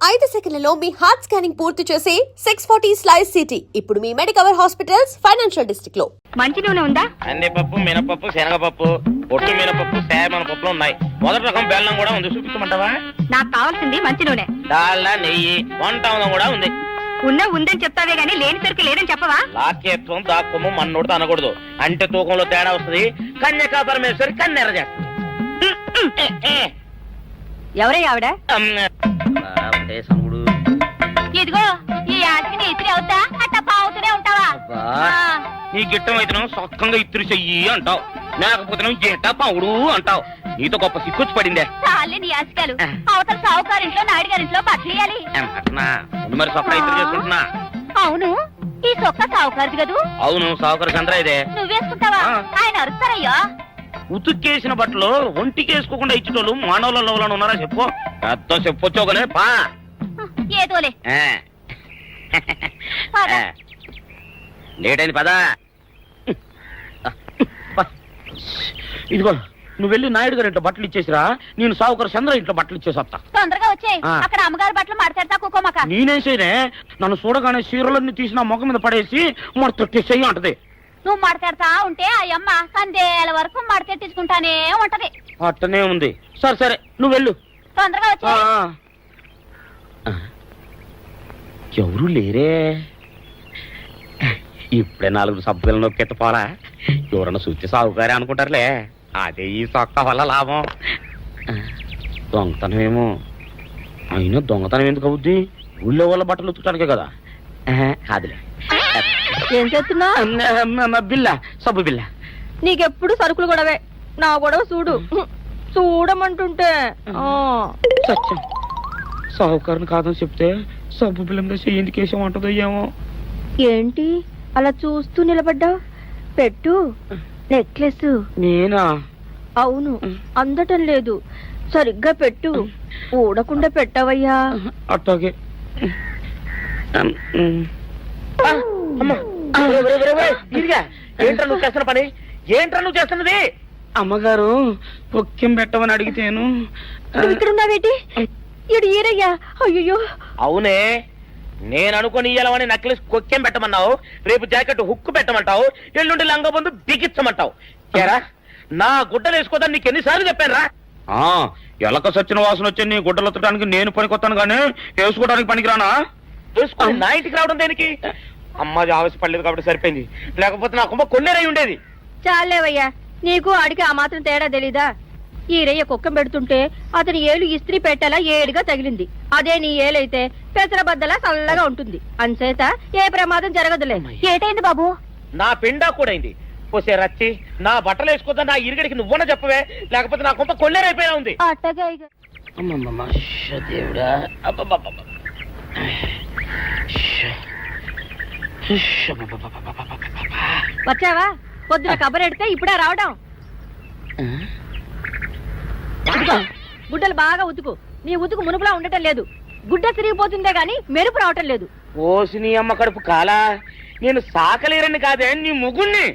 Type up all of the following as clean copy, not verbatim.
5 సెకన్లలో మీ heart scanning పూర్తి చేసి 640 స్లైస్ సిటీ ఇప్పుడు మీ మెడికవర్ హాస్పిటల్స్ ఫైనాన్షియల్ డిస్ట్రిక్ట్ లో. మంచి నూనె ఉందా? కందిపప్పు, మినపప్పు, శనగపప్పు, పొట్టు మినపప్పు, సేమన పప్పులు ఉన్నాయి. మొదటి రకం బెల్లం కూడా ఉంది, చూపించమంటావా? నాకు కావాల్సింది మంచి నూనె. డాల్డా, నెయ్యి, వంట కూడా ఉంది. ఉందని చెప్తావే గానీ లేని సరికి లేదని చెప్పవా? లాక్యత్వం దాక్కుము మన్నోడు అనకూడదు, అంటే తూకంలో తేడా వస్తుంది. కన్యకా పరమేశ్వరి కన్నెర చేస్తుంది. ఎవరయ్య ఆవిడ? సముడు ఇదిగో ఈ ఆటకి నీ ఇస్త్రీ అవుతా అట్ట పావుతూనే ఉంటావా? నీ గిట్టం అయితే సొక్కంగా ఇత్తురు చెయ్యి అంటావు, లేకపోతే గిట్ట పావుడు అంటావు. నీతో గొప్ప సిక్కుచ్చి పడిందే. చాలే నీ ఆశకాలు. అవతల సావుకారింట్లో నాయుడు గారింట్లో బట్టలేయాలి. మరి సొక్క ఇత్తురు చేసుకుంటున్నా. అవును, ఈ సొక్క సావుకారిది కదూ? అవును, సావుకారు చంద్ర ఇదే. నువ్వేసుకుంటావా? ఆయన అరుస్తారయ్యా. ఉతుక్కేసిన బట్టలు ఒంటికేసుకోకుండా ఇచ్చేటోళ్ళు మానవులలో ఉన్నారా చెప్పు. పెద్ద చెప్పొచ్చోగనే పా. ఏదోలే లేటైంది పదా. ఇదిగో నువ్వు వెళ్ళి నాయుడు గారి ఇంట్లో బట్టలు ఇచ్చేసిరా, నేను సావుకారు చంద్ర ఇంట్లో బట్టలు ఇచ్చేసి వస్తా. తొందరగా వచ్చేయ్. అక్కడ అమ్మగారి బట్టలు మాడతాడతా కుకోమక. నేనేం చేయనే, నన్ను చూడగానే చీరలన్నీ తీసిన మొఖం మీద పడేసి మొట్టెట్టేసేయి అంటది. నువ్వు మాడతాడతా ఉంటే ఆ అమ్మ సందేల వరకు మడతెట్టించుకుంటానే ఉంటది. అట్టనే ఉంది. సరే సరే నువ్వు వెళ్ళు. తొందరగా వచ్చే. ఎవరు లేరే, ఇప్పుడే 4 సబ్బులు నొక్కెత్త పోలా. ఎవరన్నా చూస్తే సాగుకారే అనుకుంటారులే. అదే ఈ సొక్క వల్ల లాభం. దొంగతనమేమో. అయినా దొంగతనం ఎందుకు అవుద్ది? ఊళ్ళో వాళ్ళ బట్టలు ఉతుకడానికే కదా. కాదులే. ఏం చేస్తున్నా? బిల్ల, సబ్బు బిల్ల. నీకెప్పుడు సరుకులు గొడవే. నా గొడవ చూడు. చూడమంటుంటే సత్యం, సాహుకారుని కాదని చెప్తే సబ్బు బిల్ల మీద ఎందుకు వేసామంటుందో ఏమో. ఏంటి అలా చూస్తూ నిలబడ్డావు? పెట్టు. నెక్లెస్. నేనా? అవును, అందటం లేదు. సరిగ్గా పెట్టు. ఊడకుండా పెట్టవయ్యా. అట్టాగే. ఏంట్రా నువ్వు చేస్తున్న పని? ఏంట్రా నువ్వు చేస్తున్నది? అమ్మగారు పొక్కిం పెట్టమని అడిగితేను. ఇక్కడున్నావేటి? ఇడు ఈరయ్యా. అయ్యో. అవునే, నేను అనుకుని ఇయ్యాలని నెక్లెస్ కొక్కెం పెట్టమన్నావు, రేపు జాకెట్ హుక్కు పెట్టమంటావు, ఎల్లుండి లంగబందు బిగించమంటావు. ఏరా, నా గుడ్డలు వేసుకోదని నీకు ఎన్నిసార్లు చెప్పాను రా? ఎలక సచ్చిన వాసన వచ్చి నీ గుడ్డలు ఎత్తడానికి నేను పనికొత్తాను గానీ వేసుకోవడానికి పనికిరానా? వేసుకొని నా ఇంటికి రావడం దేనికి? అమ్మాది ఆవేశపడలేదు కాబట్టి సరిపోయింది, లేకపోతే నా కుమ్మ కొన్నేరై ఉండేది. చాలేవయ్యా, నీకు అడిగి ఆ మాత్రం తేడా తెలీదా? ఈరయ్య కుక్కం పెడుతుంటే అతని ఏలు ఇస్త్రీ పెట్టేలా ఏడుగా తగిలింది. అదే నీ ఏలైతే పెసరబద్దలా చల్లగా ఉంటుంది. అంచేత ఏ ప్రమాదం జరగదులే. ఏటైంది బాబు? నా పిండా కూడా అయింది. పోసే రచ్చి, నా బట్టలు వేసుకోద్దా నా ఇరుగడికి నువ్వన చెప్పవే, లేకపోతే నా కొంత కొల్లేరైపోయినా ఉంది. అట్టగా వచ్చావా? పొద్దున కబరెడితే ఇప్పుడే రావడం. గుడ్డలు బాగా ఉతుకు. నీ ఉతుకు మునుపులా ఉండటం లేదు. గుడ్డ తిరిగిపోతుందే గాని మెరుపు రావటం లేదు. ఓసి నీ అమ్మ కడుపు కాలా, నేను సాకలేరని కాదే నీ ముగ్గుణ్ణి.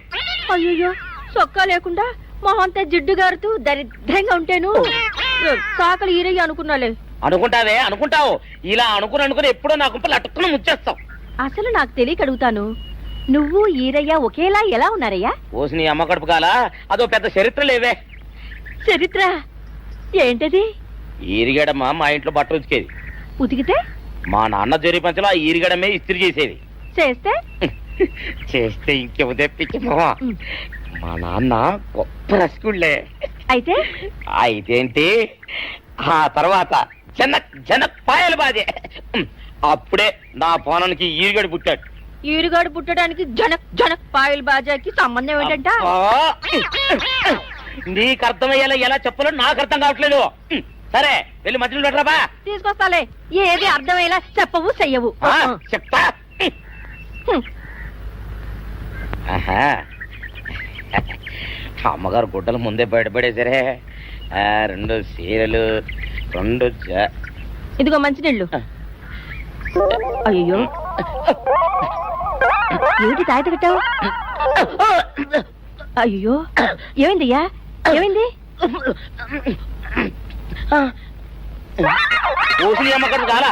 అయ్యో, సొక్కా లేకుండా మొహంతా జిడ్డు గారుతూ దరిద్రంగా ఉంటేను సాకలు ఈరయ్య అనుకున్నాలే. అనుకుంటావే, అనుకుంటావు. ఇలా అనుకుని ఎప్పుడో నా గుంపలు అటుక్కుని ముచ్చేస్తావు. అసలు నాకు తెలియక అడుగుతాను, నువ్వు ఈరయ్య ఒకేలా ఎలా ఉన్నారయ్యా? ఓసి నీ అమ్మ కడుపు కాలా, అదో పెద్ద చరిత్ర లేవే. చరిత్ర ఏంటది? ఈరిగడమ్మ మా ఇంట్లో బట్టలు ఉతికేది. ఉతికితే మా నాన్న జరి పంచలో ఆ ఈరిగడమే ఇస్త్రీ చేసేది. చేస్తే చేస్తే ఇంకేమో తెప్పించమా. మా నాన్న గొప్ప రసికుళ్ళే. అయితే అయితేంటి, ఆ తర్వాత జనక్ పాయలు బాధే. అప్పుడే నా పోనానికి ఈరిగడి పుట్టాడు. ఈరుగాడు పుట్టడానికి జనక్ పాయల్ బాజాకి సంబంధం ఏంటంట? నీకు అర్థమయ్యేలా ఎలా చెప్పాలో నాకు అర్థం కావట్లేదు. సరే వెళ్ళి మధ్యలో పెట్టరాబా. తీసుకొస్తాలే. ఏది అర్థమయ్యేలా చెప్పవు చెయ్యవు. చెప్తా. అమ్మగారు గుడ్డలు ముందే బయటపడేసరే. 2 చీరలు, 2 ఇదిగో మంచినీళ్ళు. అయ్యో, ఏంటి తాయిత కట్టావు? అయ్యో, ఏమైందయ్యా? ఏమైంది? ఓసిని అమ్మగారు చాలా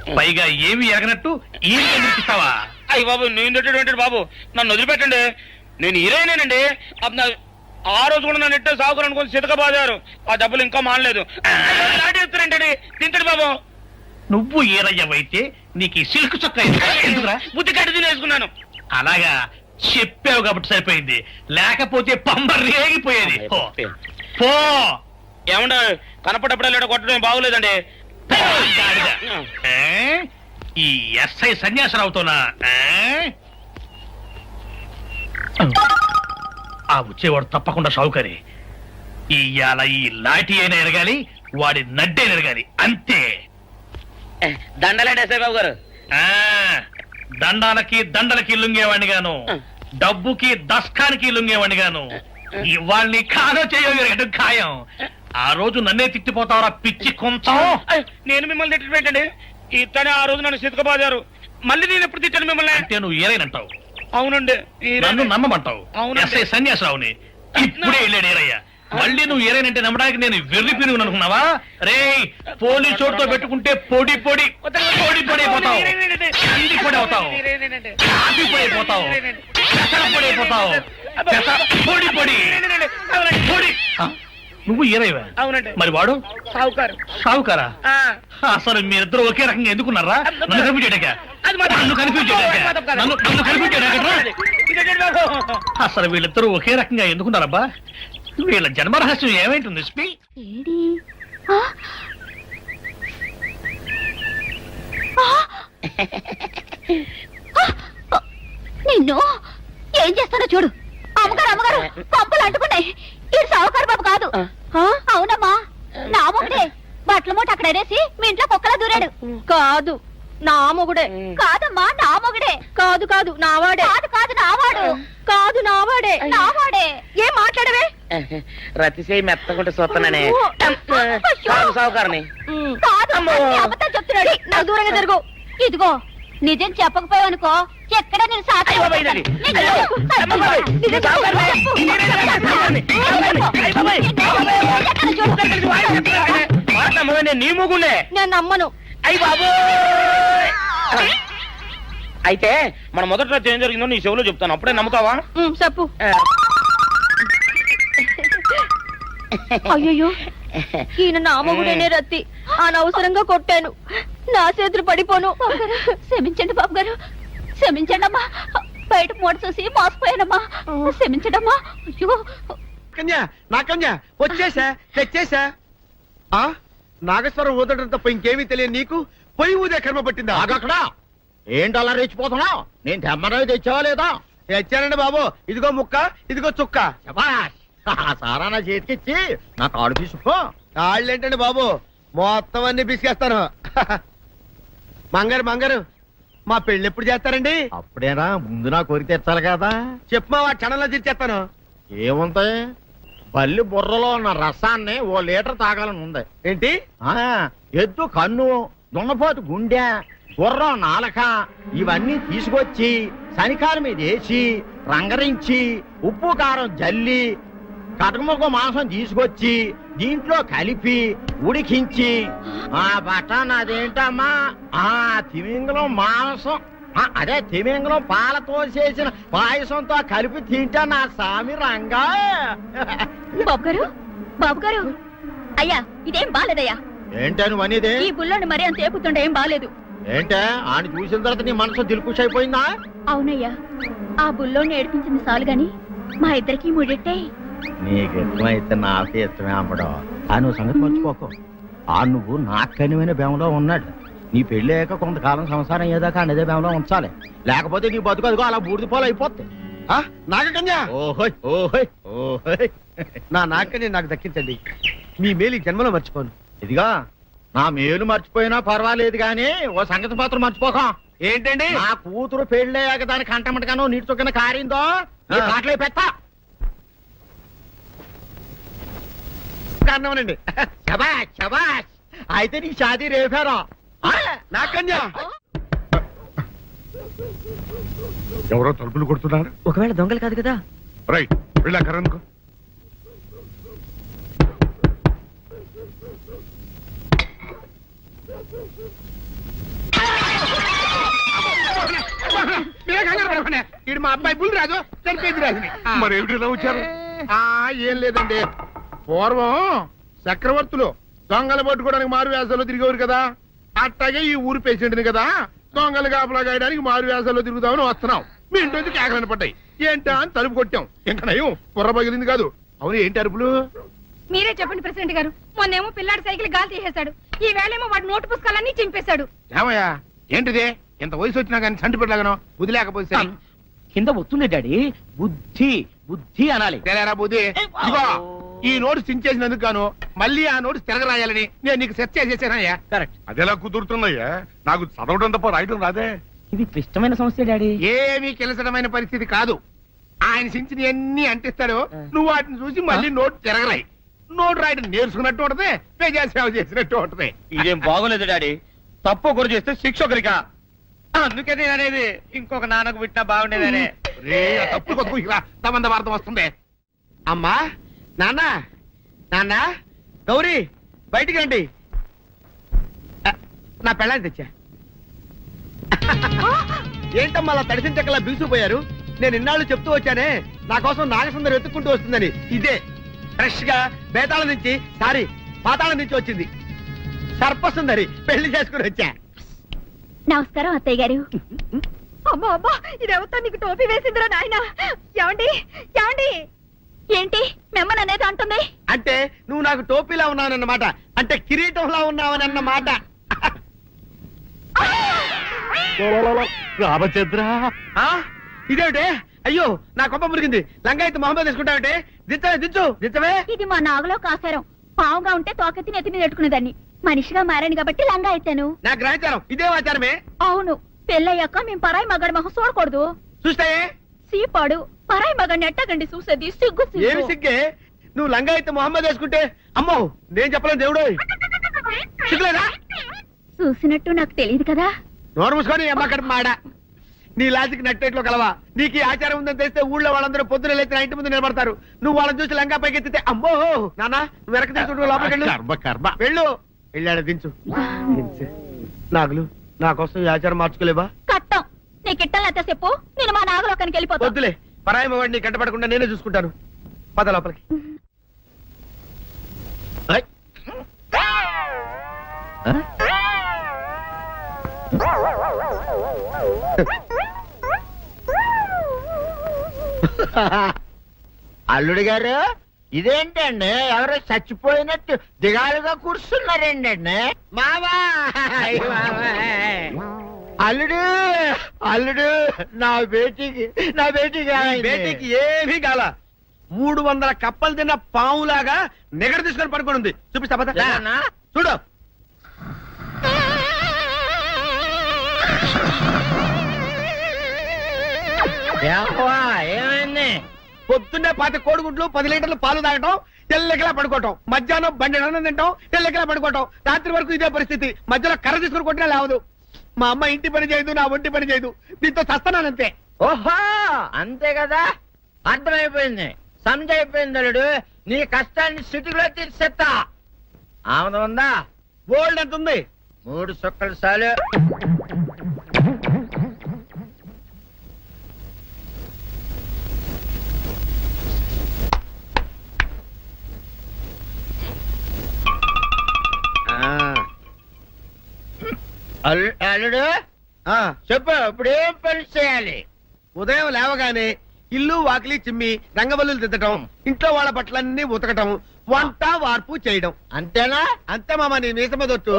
పైగా ఏమి ఎరగనట్టు ఈ ఇస్తావా? అయ్యి బాబు నేను తిట్టేటువంటి బాబు నన్ను వదిలిపెట్టండి. నేను హీరోయినేనండి. ఆ రోజు కూడా నన్ను ఇట్టే సాగుకుని అనుకుని చితక బాదారు. ఆ డబ్బులు ఇంకా మానలేదు. నాటేస్తారంటే తింటాడు బాబు. నువ్వు ఏరయ్యవైతే నీకు ఈ సిల్క్ చొక్క ఎందుకురా? బుద్ధి కట్టి తినేసుకున్నాను. అలాగా చెప్పావు కాబట్టి సరిపోయింది, లేకపోతే పంబ రేగిపోయేది. పో ఏమంటే కనపడప్పుడే కొట్టడం బాగోలేదండి. గాడిద. ఈ ఎస్ఐ సన్యాసరావుతోనా? ఆ వచ్చేవాడు తప్పకుండా షౌకరి. ఇవాళ ఈ లాఠీ అయినా ఎరగాలి, వాడి నడ్డే ఎరగాలి, అంతే. దండలేండి ఎస్ఐ బాబు గారు. దండాలకి దండలకి లొంగేవాడిని గాను, డబ్బుకి దస్కానికి లొంగేవాడిని గాను. ఇవాళ్ళని కాదో చేయగలిగడం ఖాయం. ఆ రోజు నన్నే తిట్టిపోతావరా పిచ్చి కొంచెం. నేను మిమ్మల్ని తిట్టి పెట్టండి. ఇతనే ఆ రోజు నన్ను సితకబాదారు. మళ్ళీ నేను ఎప్పుడు తిట్టాను మిమ్మల్ని? అంటే నువ్వు ఏరైనంటావు, అవునండి. నన్ను నమ్మమంటావు. అవునండి. ఎస్ఐ సన్యాసరావుని ఇప్పుడే వెళ్ళాడు ఏరయ్య. మళ్ళీ నువ్వు ఏరైనంటే నమ్మడానికి నేను వెర్రి పిరుగు అనుకున్నావా? రే పోలీసు చోటుతో పెట్టుకుంటే పొడి పొడి పొడి పొడి అయిపోతావు, ఇంటి పొడి అవుతావు, కాఫీ పొడి అయిపోతావు, పెసర పొడి అయిపోతావు, పొడి పొడి పొడి. నువ్వు ఏరైవా? అవునండి. మరి వాడు సావుకారు. సావుకారా? అసలు మీరిద్దరు ఒకే రకంగా ఎందుకున్నారా? నన్ను కన్ఫ్యూజ్ చేయడాక, నన్ను కన్ఫ్యూజ్ చేయడాక, నన్ను కన్ఫ్యూజ్ చేయడాక. అసలు వీళ్ళిద్దరూ ఒకే రకంగా ఎందుకున్నారబ్బా? వీళ్ళ జన్మరహస్యం ఏమైంటుంది స్పీ? ఏడి? ఆ? ఆ! నిన్ను ఏం చేస్తానో చూడు. అమ్మగారు పంపులు అంటుకున్నాయి. ఇది సావుకారు బాబు కాదు. అవునమ్మా, నా మొగుడే. బట్టల మూట అక్కడ అనేసి మీ ఇంట్లో కుక్కలా దూరాడు. కాదు నా మొగుడే. కాదమ్మా, నా మొగుడే. కాదు కాదు నావాడే. కాదు నావాడు. కాదు నావాడే. నావాడే. ఏం మాట్లాడవే? రతిసేయి మెత్తకుంటే చూస్తున్నానే సావుకారని. కాదు, అన్ని అబద్ధాలు చెప్తున్నాడు. నాకు దూరంగా జరుగు. ఇదిగో నిజం చెప్పకపోయావనుకో ఎక్కడ నేను సాక్షి నీ ముగుండే నేను నమ్మను. అయ్యి బాబు. అయితే మన మొదటి రోజు ఏం జరిగిందో నీ చెవులో చెప్తాను, అప్పుడే నమ్ముతావా? చెప్పు. అయ్యో, ఈయన నా మొగుడేనే రత్తి. అనవసరంగా కొట్టాను. నా చేతులు పడిపోను. క్షమించండి బాబు గారు, క్షమించండి అమ్మా. బయట మూట చూసి మోసపోయానమ్మా, క్షమించడమ్మా. అయ్యో నాకన్యా వచ్చేసా, తెచ్చేసా. నాగేశ్వరం ఊదడం తప్ప ఇంకేమీ తెలియదు నీకు. పొయ్యి ఊదే కర్మ పట్టిందా? అక్కడ ఏంటి అలా రెచ్చిపోతున్నావు? నేను తెమ్మనవి తెచ్చావా లేదా? తెచ్చానండి బాబు. ఇదిగో ముక్క, ఇదిగో చుక్క. శభాష్. ఆ సారా నా చేతికిచ్చి నా కాడు తీసుకో. కాళ్ళేంటండి బాబు, మొత్తం అన్ని పిసికేస్తాను. మంగారు మా పెళ్ళి ఎప్పుడు చేస్తారండి? అప్పుడేనా, ముందు నా కోరిక తెచ్చాలి కదా. చెప్పు మా క్షణంలో తీర్చేస్తాను. ఏముంటాయి, బల్లి బుర్రలో ఉన్న రసాన్ని ఓ లీటర్ తాగాలని ఉంది. ఏంటి? ఎద్దు కన్ను, దున్నపోతు గుండె, గుర్రం నాలక ఇవన్నీ తీసుకొచ్చి శనికాల మీద వేసి రంగరించి ఉప్పు కారం జల్లి కటకముఖ మాంసం తీసుకొచ్చి దీంట్లో కలిపి ఉడికించి ఆ బటన్ అదేంటమ్మా, తిమింగలం మాంసం, అదే తిమింగలం పాలతో చేసిన పాయసంతో కలిపి తింటా నా సామి రంగా. బాబు గారు అయ్యా, ఇదేం బాలేదయ్యా. ఏంటే నువ్వు అనేది? ఈ బుల్లోని మరీ అంత ఏపుతుండే ఏం బాలేదు. ఏంటే ఆయన చూసిన తర్వాత నీ మనసు దిల్కుష్ అయిపోయిందా? అవునయ్యా, ఆ బుల్లోని ఏడిపించింది చాలు గాని మా ఇద్దరికి ముడిట్టే. నీకు ఇష్టమైతే నాకే ఇష్టమే అమ్మడం. ఆ నువ్వు సంగతి మర్చిపోకు. ఆ నువ్వు నాకు కనివైన బేమలో ఉన్నాడు. నీ పెళ్లి అయ్యాక కొంతకాలం సంసారం ఏదాకా అనేదే బేమలో ఉంచాలి, లేకపోతే నీ బతుకు అదిగో అలా బూడిదిపోలు అయిపోద్ది. నాగకన్యా, ఓహోయ్ ఓహోయ్ ఓహోయ్. నా నాగకన్య నాకు దక్కించండి. మీ మేలు ఈ జన్మలో మర్చిపోను. ఇదిగా నా మేలు మర్చిపోయినా పర్వాలేదు గాని ఓ సంగతి మాత్రం మర్చిపోకం. ఏంటండి? నా కూతురు పెళ్ళయ్యాక దానికి కంటమటగానో నీటి చొక్కన కారిందో కాట్లే పెట్ట. కారణమనండి. శబాష్ శబాష్. అయితే నీ షాదీ రేపారా? నాకన్యా, ఎవరో తలుపులు కొడుతున్నారు. ఒకవేళ దొంగలు కాదు కదా? రైట్, వెళ్ళాకరనుకో. ఈడు మా అబ్బాయి బుల్ రాజు చనిపోయింది రాజుని మరి ఏమిటి ఇలా వచ్చారు? ఏం లేదండి, పూర్వం చక్రవర్తులు దొంగలు పట్టుకోవడానికి మారు వేసాల్లో తిరిగేవారు కదా, అట్టాగే ఈ ఊరు పేషెంట్ని కదా దొంగలు కాపలా గాయడానికి మారు వేసాల్లో తిరుగుదామని వస్తున్నాం. మీ ఇంటి నుంచి కేకలని పడ్డాయి. ఏంటా అని తలుపు కొట్టాం. ఇంకా నయం బుర్ర పగిలింది కాదు. అవును, ఏంటి అరుపులు? మీరే చెప్పండి ప్రెసిడెంట్ గారు. మొన్నేమో పిల్లాడి సైకిల్ గాలి తీసేశాడు, ఈ వేళేమో వాడి నోటు పుస్తకాలన్నీ చింపేశాడు. ఏమయ్యా ఏంటిది? ఇంత వయసు వచ్చినా కానీ చంటి పెట్టలాగను వదిలేకపోతే సరే. కింద వస్తుంది డాడీ. బుద్ధి బుద్ధి అనాలి. తెలేరా బుద్ధి. ఇదిగో ఈ నోటు చించేసినందుకు గాను మళ్ళీ ఆ నోటు తిరగరాయాలని నేను నీకు సెట్ చేసేసానయ్యా. కరెక్ట్. అదెలా కుదురుతున్నాయ్యా? నాకు చదవడం తప్ప రాయడం రాదే. ఇది క్లిష్టమైన సమస్య డాడీ. ఏమీ కిలసడమైన పరిస్థితి కాదు. ఆయన చించిన అన్ని అంటిస్తాడు, నువ్వు వాటిని చూసి మళ్ళీ నోటు తిరగరాయి. నోటు రాయడం నేర్చుకున్నట్టు ఉంటది, ప్రజా సేవ చేసినట్టు ఉంటది. ఇదేం బాగోలేదు డాడీ. తప్పు ఒకరు చేస్తే శిక్ష ఒకరికా? అందుకని అనేది ఇంకొక నాన్నకు విట్టినా బాగుండేదనే. రే, ఆ తప్పుడు కొద్దు ఇలా సంబంధ వార్త వస్తుంది. అమ్మా, నాన్న, నాన్న, గౌరీ బయటికి రండి. నా పెళ్ళాన్ని తెచ్చా. ఏంటమ్మా అలా తడిసిన చెక్కలా బిగుసిపోయారు? నేను ఇన్నాళ్ళు చెప్తూ వచ్చానే నా కోసం నాగసుందరం వెతుక్కుంటూ వస్తుందని. ఇదే ఫ్రెష్ గా బేతాళం నుంచి పాతాళం నుంచి వచ్చింది సర్పసుందరి. పెళ్లి చేసుకుని వచ్చా. నమస్కారం అత్తయ్య గారు. అమ్మా అమ్మా, ఇదేవతా నీకు టోపీ వేసిందిరా నాయన. ఏమండి ఏమండి? ఏంటి మిమ్మల్ని అనేది అంటుంది? అంటే నువ్వు నాకు టోపీలా ఉన్నావన్నమాట, అంటే కిరీటంలా ఉన్నావనన్నమాట. రామచంద్ర, ఇదేమిటే? అయ్యో, నా కొప్ప మురిగింది. లంగా అయితే మొహమ్మద్ తీసుకుంటావంటే దించవే. ఇది మా నాగులో కాసారం. పావుగా ఉంటే తోకెత్తి నెత్తి మీద పెట్టుకునేదాన్ని. మనిషిగా మారాను కాబట్టి లంగా ఎత్తాను. నా గ్రహచారం ఇదే ఆచారమే. అవును, పెళ్ళయ్యాక మేము పరాయి మగాడి మొహం చూడకూడదు. చూస్తాయే సీపాడు పరాయి మగాడిని ఎట్టగండి చూసేది. సిగ్గు ఏమి సిగ్గే? నువ్వు లంగా అయితే మొహమ్మద్ వేసుకుంటే అమ్మో నేను చెప్పలేను దేవుడు. సిగ్గులేదా? చూసినట్టు నాకు తెలియదు కదా. నోరు మూసుకొని అమ్మ కడుపు మాడ. నీ లాజిక్ నట్టేట్లో కలవా? నీకు ఈ ఆచారం ఉందని తెలిస్తే ఊళ్ళో వాళ్ళందరూ పొద్దున లేచి నా ఇంటి ముందు నిలబడతారు. నువ్వు వాళ్ళని చూసి లంగా పైకి ఎత్తితే అమ్మో నాన్న నువ్వు వెనక తీసుకుంటూ లోపలికి కర్మ కర్మ. వెళ్ళు. వెళ్ళాడు దించు. నాగులు, నా కోసం ఈ ఆచారం మార్చుకోలేవా? కట్టం నీకు ఇట్టలేతే చెప్పు, నేను మా నాగలోకానికి వెళ్ళిపోతా. వద్దులే, పరాయి వాడిని కంటపడకుండా నేనే చూసుకుంటాను. పద లోపలికి. ఏయ్. ఆ? అల్లుడు గారు, ఇదేంటండి ఎవరో చచ్చిపోయినట్టు దిగాలుగా కూర్చున్నారేంటండి? మావా, అల్లుడు అల్లుడు, నా బేటీకి బేటీకి ఏమీ కాల. 300 కప్పలు తిన్న పావులాగా నిగడ తీసుకొని పడుకొని ఉంది. చూపిస్తా పద. చూడు. ఏమైంది? పొద్దున్నే 10 కోడిగుడ్లు 10 లీటర్లు పాలు తాగటం, తెల్లకిలా పడుకోవటం. మధ్యాహ్నం బండి అన్నం తింటాం, తెల్లకిలా పడుకోవటం. రాత్రి వరకు ఇదే పరిస్థితి. మధ్యలో కర్ర తీసుకుని కొట్టినా లేవదు. మా అమ్మ ఇంటి పని చేయదు, నా ఒంటి పని చేయదు. దీంతో చస్తానంతే. ఓహో, అంతే కదా, అర్థమైపోయింది, సంజైపోయింది. అల్లుడు, నీ కష్టాన్ని సిటీలో తీర్చేస్తా. ఆమె ఉందా? గోల్డ్ ఎంత ఉంది? 3 సుక్కలు చాలు. అల్లుడు చెప్పు, ఇప్పుడు ఏం పని చేయాలి? ఉదయం లేవగానే ఇల్లు వాకిలి చిమ్మి రంగవల్లులు దిద్దటం, ఇంట్లో వాళ్ళ బట్టలన్నీ ఉతకటం, వంట వార్పు చేయడం. అంతేనా? అంతే మామ, నీ మీసమదొట్టు.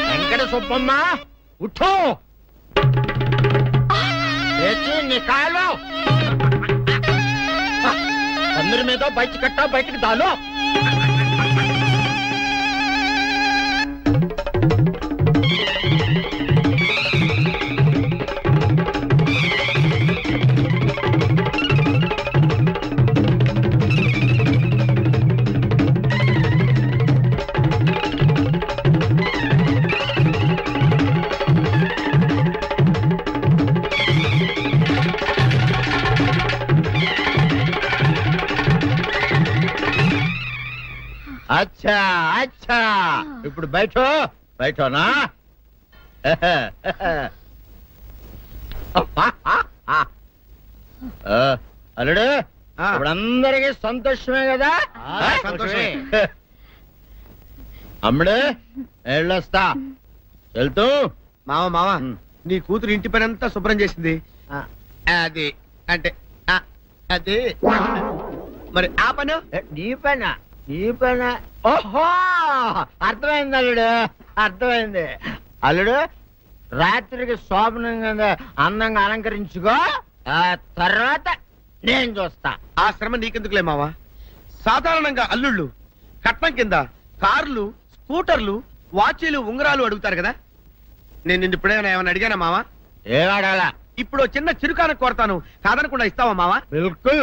వెంకట సుబ్బమ్మ, ఉఠో, లేచి నీ కాలు అందరి మీద బయట కట్టా, బయటకు దాలో. అచ్చా అచ్చా, ఇప్పుడు బయటనా? అల్లుడు ఇప్పుడు అందరికి సంతోషమే కదా సంతోషమే. అమ్ముడు వెళ్ళొస్తా వెళ్తూ మావ నీ కూతురు ఇంటి పని అంతా శుభ్రం చేసింది అది అంటే అది మరి ఆ పను నీ పైన ఓహో అర్థమైంది అల్లుడు అర్థమైంది అల్లుడు రాత్రికి శోభనంగా అందంగా అలంకరించుకో ఆ తర్వాత నేను చూస్తా ఆ శ్రమ నీకెందుకులే మావా సాధారణంగా అల్లుళ్ళు కట్నం కింద కార్లు స్కూటర్లు వాచీలు ఉంగరాలు అడుగుతారు కదా నేను నిన్ను ఇప్పుడేమైనా ఏమైనా అడిగానా మావా ఏవాడాలా ఇప్పుడు ఓ చిన్న చిరుకాను కోరతాను కాదనకుండా ఇస్తావా మావా బిల్కుల్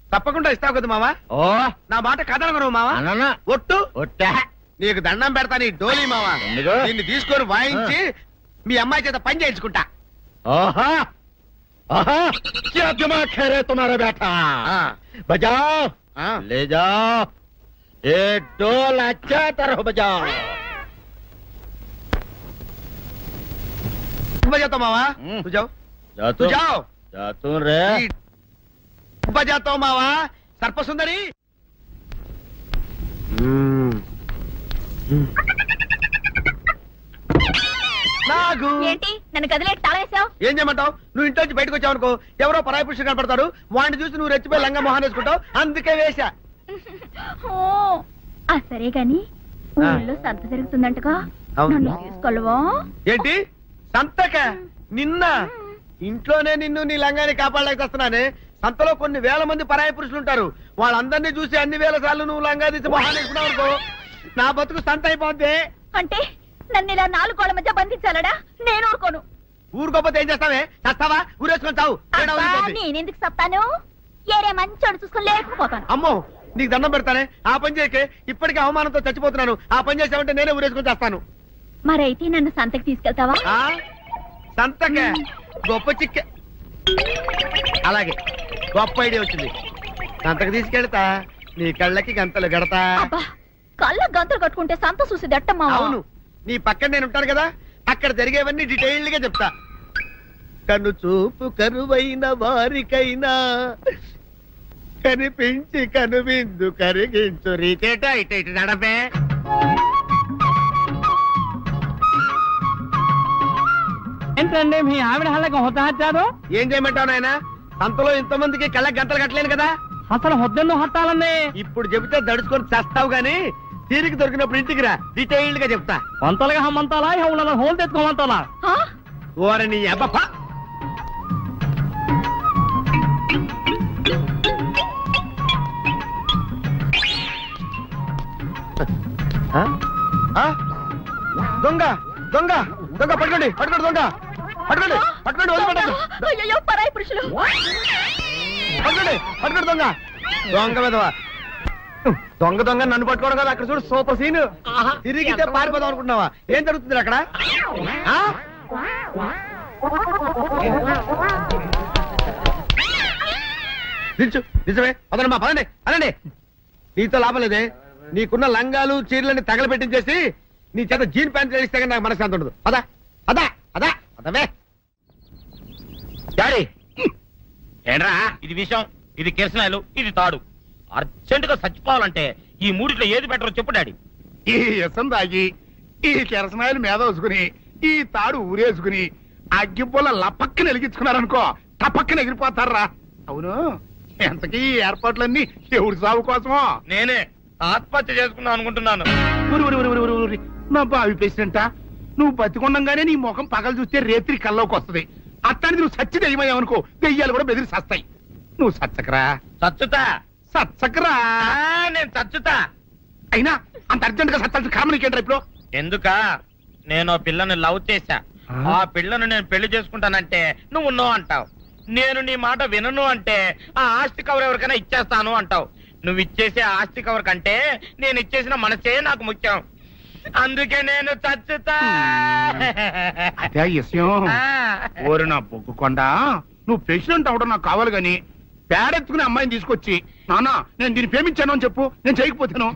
తప్పకుండా ఇస్తావు కదా మావా ఓ నా మాట కాదనగను మావా అననా ఒట్టు ఒట్టా నీకు దండం పెడతా నీ డోలీ మావా ఎందుకు? దీన్ని తీసుకొని వాయించి మీ అమ్మాయి చేత పని చేయించుకుంటా ओहा ओहा क्या दिमाग है रे तुम्हारा बेटा बजाओ ले जाओ ये डोल अच्छा तरह बजाओ बजाता मावा तू जाओ जा तू जाओ जा तू रे बजाता हूँ मावा सर्प सुंदरी నాగు ఏంటి నన్ను గదిలేటి తాళేసావు? ఏం చేయమంటావు నువ్వు ఇంట్లో నుంచి బయటకు వచ్చావు అనుకో ఎవరో పరాయి పురుషుడు కనపడతాడు వాడిని చూసి నువ్వు రెచ్చిపోయి లంగా మొహాన్ వేసుకుంటావు అందుకే వేశా ఓ, ఆ సరే గాని ఊళ్ళో సంత జరుగుతుందంటగా అవును. నన్ను తీసుకెళ్ళవా? ఏంటి సంతక నిన్న ఇంట్లోనే నిన్ను నీ లంగాన్ని కాపాడలేక వస్తున్నానే సంతలో కొన్ని వేల మంది పరాయి పురుషులు ఉంటారు వాళ్ళందరినీ చూసి అన్ని వేల సార్లు నువ్వు లంగా తీసి మొహాన్ వేసుకున్నావు అనుకో నా బతుకు సంత అయిపోద్ది అంటే నన్ను ఇలా నాలుగు గోళ్ల మధ్య బంధించాలడా? నేను ఊరుకోను. ఊరుకోపోతే ఏం చేస్తావే చస్తావా ఊరేసుకొని చావు తేడా అబ్బా, వదిలిపోద్ది. నేనెందుకు చెప్తాను? ఏరే మంచోడు చూసుకొని లేకపోతాను. అమ్మో నీకు దండం పెడతానే ఆ పని చేయకే ఇప్పటికే అవమానంతో చచ్చిపోతున్నాను ఆ పని చేసావంటే నేనే ఊరేసుకొని చేస్తాను మరైతే నన్ను సంతకి తీసుకెళ్తావా? ఆ సంతకే గొప్ప చిక్క అలాగే గొప్ప ఐడియా వచ్చింది సంతకు తీసుకెళ్తా నీ కళ్ళకి గంతలు గడతా అబ్బా, కళ్ళ గంతులు కట్టుకుంటే సంత చూసి దట్టమ్మా. అవును నీ పక్కన నేను ఉంటాను కదా అక్కడ జరిగేవన్నీ డీటెయిల్డ్ గా చెప్తా కన్ను చూపు కరువైన వారికైనా కనిపించి కనువిందు కరిగించు రీతేట ఇట ఇటు నడపే ఏంటండి మీ ఆవిడ హళ్ళకి హొత్తహత్యారు ఏం చేయమంటావు నాయన సంతలో ఇంతమందికి కళ్ళకి గంటలు కట్టలేను కదా అసలు హొద్దెందుకు హత్తాలండి ఇప్పుడు చెబితే దడుచుకొని చేస్తావు గాని తీరికి దొరికినప్పుడు ఇంటికి రా డీటెయిల్డ్ గా చెప్తా వంతలుగా హమ్మంతాలా ఎవరు హోల్ తెచ్చుకోమంతాలా ఆ? ఓరని అబ్బప్ప ఆ? ఆ? దొంగ దొంగ దొంగ పట్టుకోండి పట్టుకోండి దొంగ పట్టుకోండి పట్టుకోండి వదిలిపెట్టండి అయ్యయ్యో, పరాయి పురుషులు. పట్టుకోండి పట్టుకోండి దొంగ దొంగ విధవా దొంగ దొంగ నన్ను పట్టుకోవడం కదా అక్కడ చూడు సూపర్ సీన్ తిరిగితే పారిపోదాం అనుకుంటున్నావా ఏం జరుగుతుంది అక్కడ ఆ? నిల్చు నిజమే పదండి మా పదండి అనండి నీతో లాభం లేదే నీకున్న లంగాలు చీరలని తగలబెట్టించేసి నీ చేత జీన్ ప్యాంట్ తెలిస్తే కానీ నాకు మనశ్శాంతి ఉండదు పదా అదా అదా అదవే డాడీ ఏంట్రా ఇది విషం ఇది కిరసనాయలు ఇది తాడు అర్జెంట్ గా చచ్చిపోవాలంటే ఈ మూడిట్లో ఏది బెటర్ చెప్పు డాడీ ఈ ఇసం తాగి ఈ కిరసనాయలు మీద వేసుకుని ఈ తాడు ఊరేసుకుని అగ్గిపుల్ల లపక్కన వెలిగించుకున్నారనుకో టపక్కన ఎగిరిపోతారా అవును ఎంతకీ ఈ ఏర్పాట్లన్నీ ఎవరి సాగు కోసమో నేనే ఆత్మహత్య చేసుకుందాం అనుకుంటున్నాను ఊరి, ఊరి, ఊరి, ఊరి, ఊరి. నా బావి పేసినంట నువ్వు బతికొండంగానే నీ ముఖం పగలు చూస్తే రేత్రి కల్లోకి వస్తది అట్టానికి నువ్వు సచ్చి దెయ్యమయ్యావనుకో దెయ్యాలు కూడా బెదిరి సస్తాయి నువ్వు సచ్చకరా చచ్చుతా సచ్చకరా నేను చచ్చుతా అయినా అంత అర్జెంట్ గా సత్తాల్సిన కారణం నీకేంట్రా ఇప్పుడు ఎందుక నేను ఆ పిల్లని లవ్ చేశా ఆ పిల్లను నేను పెళ్లి చేసుకుంటానంటే నువ్వు నో అంటావు నేను నీ మాట వినను అంటే ఆ ఆస్తి కవర్ ఎవరికైనా ఇచ్చేస్తాను అంటావు నువ్వు ఇచ్చేసే ఆస్తి కవర్ కంటే నేను ఇచ్చేసిన మనసే నాకు ముఖ్యం అందుకే నేను చచ్చుతా అదే విషయం ఆ. ఓరి నా బొగ్గుకొండ నువ్వు ప్రెసిడెంట్ అవడం నాకు కావాలి గాని పేడెత్తుకునే అమ్మాయిని తీసుకొచ్చి నానా నేను దీన్ని ప్రేమించాను అని చెప్పు నేను చేయకపోతాను